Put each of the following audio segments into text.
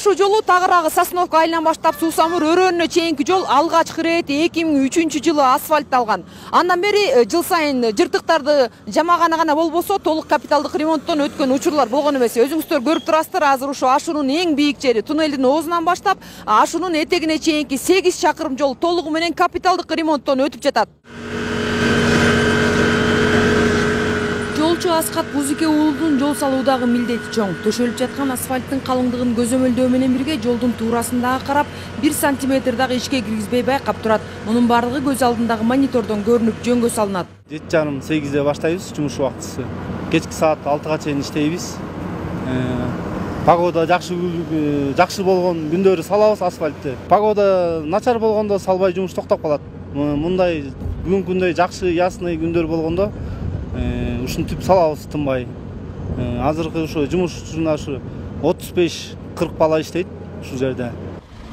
Ашуу жолу Тагырагы Сосновка айылынан баштап Суусамыр өрөөнүнө чейинки жол алгачкы ирет 2003 жылы асфальтталган. Андан бери жыл сайын жыртыктарды жамаганы гана болбосо, толук капиталдык ремонттон өткөн учурлар болгон эмес. Өзүңүздөр көрүп турасыздар, азыр ушу Ашуунун эң бийик жери туннелдин оозунан баштап Ашуунун этегине чейинки 8 чакырым жол толугу менен капиталдык ремонттон өтүп жатат. Жолчу Аскат Бузике уулунун жол салуудагы милдети чоң. Төшөлүп жаткан асфальттын калыңдыгын көзөмөлдөө менен бирге жолдун туурасындагы карап 1 сантиметр дагы ишке киргизбей байкап турат. Мунун баардыгы көз алдындагы монитордон көрүнүп жөнгө салынат. 7:30-8-де баштайбыз жумуш убактысы. Кечки саат 6-га чейин иштейбиз. Погода жакшы болгон күндөрү салабыз асфальтты. Погода начар болгондо салбай жумуш токтоп калат. Мындай бүгүнкү күндөй жакшы ясный күндөр болгондо ушинтип салабыз тынбай. Азыркы ушу жумушчуна ушу 35-40 бала иштейт ушу жерде.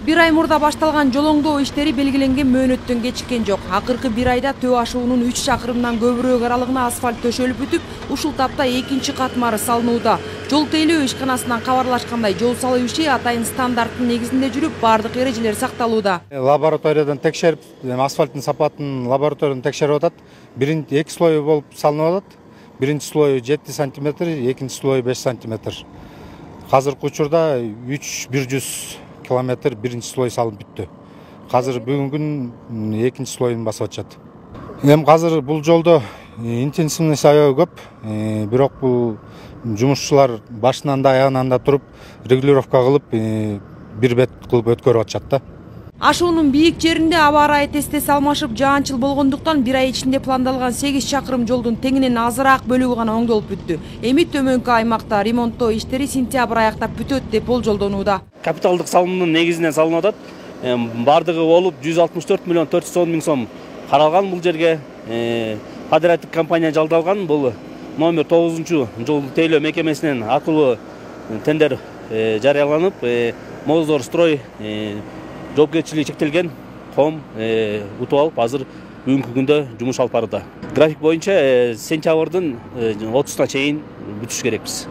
Bir ay murda baştalgan жол оңдоо иштери белгиленген мөөнөттөн кечиккен жок. Акыркы bir ayda Төө Ашуунун 3 чакырымдан көбүрөөк аралыгына асфальт төшөлүп бүтүп, ушул тапта экинчи катмары салынууда. Жол тейлөө ишканасынан кабарлашкандай, жол салуу иши атайын стандарттын негизинде жүрүп, бардык эрежелер сакталууда. Лабораториядан текшерип, асфальттын сапатын лабораториядан текшерип атат. Биринчи 2 слой болуп салынып атат. Биринчи слой 7 см, экинчи слой 5 см. Азыркы учурда 300 километр биринчи слой салынып бүттү. Азыр бүгүнкү күн экинчи слойун басып атат. Эми азыр бул жолдо интенсивность аябай көп. Бирок бул жумушчулар башынан да аягынан да туруп регулировка кылып, бир бет кылып өткөрүп атышат да. Ашуунун бийик жеринде аба ырайы тестеси алмашып жаанчыл болгондуктан 1 ай ичинде пландалган 8 чакырым жолдун теңинен азыраак бөлүгү гана оңдолуп бүттү. Эми төмөнкү аймакта ремонттоо иштери сентябрь аяктап бүтөт деп болжолдонууда. Капиталдык салымдын негизинен салынып атат. Бардыгы болуп 164 миллион 410 миң сом каралган бул жерге. Федеративдик компания жалдалган. Бул номер 9-жол тейлөө мекемесинен акылуу тендер жарыяланып, Моздор строй жоопкерчилиги чектелген ком утуп алып, азыр бүгүнкү күндө жумуш алып барууда. График боюнча сентябрдын 30-на чейин бүтүш керекпиз.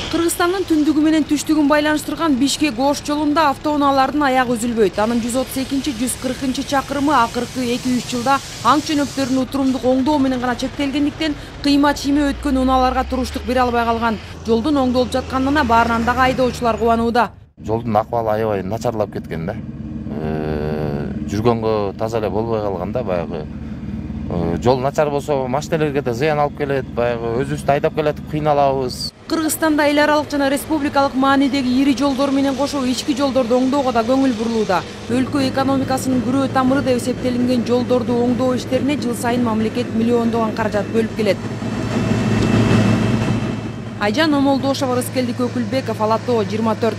Кыргызстандын түндүгү менен түштүгүн байланыштырган Бишкек-Ош жолунда автоунаалардын аягы үзүлбөйт. Анын 132-140 чакырымы акыркы 2-3 жылда аң чөнөктөрүнүн утурумдук оңдоо менен гана чектелгендиктен кыйма чийме өткөн унааларга туруштук бере албай калган. Жолдун оңдолуп жатканына баарынан дагы айдоочулар кубанууда. Жолдун акыбалы аябай начарлап кеткен да. Жүргөнгө таза эле болбой калган да, баягы. Жол начар болсо машиналерге да зыян алып келет, баягы өзүбүздү айдап келатып кыйналабыз. Кыргызстанда эл аралык жана республикалык маанидеги ири жолдор менен кошо ички жолдорду оңдоого да көңүл бурулууда. Өлкө экономикасынын күрөө тамыры деп эсептелинген жолдорду оңдоо иштерине жыл сайын мамлекет миллиондогон каражат бөлүп келет. Айжан Омолдошова, Рыскелдик Өкүлбеков, Ала Тоо 24.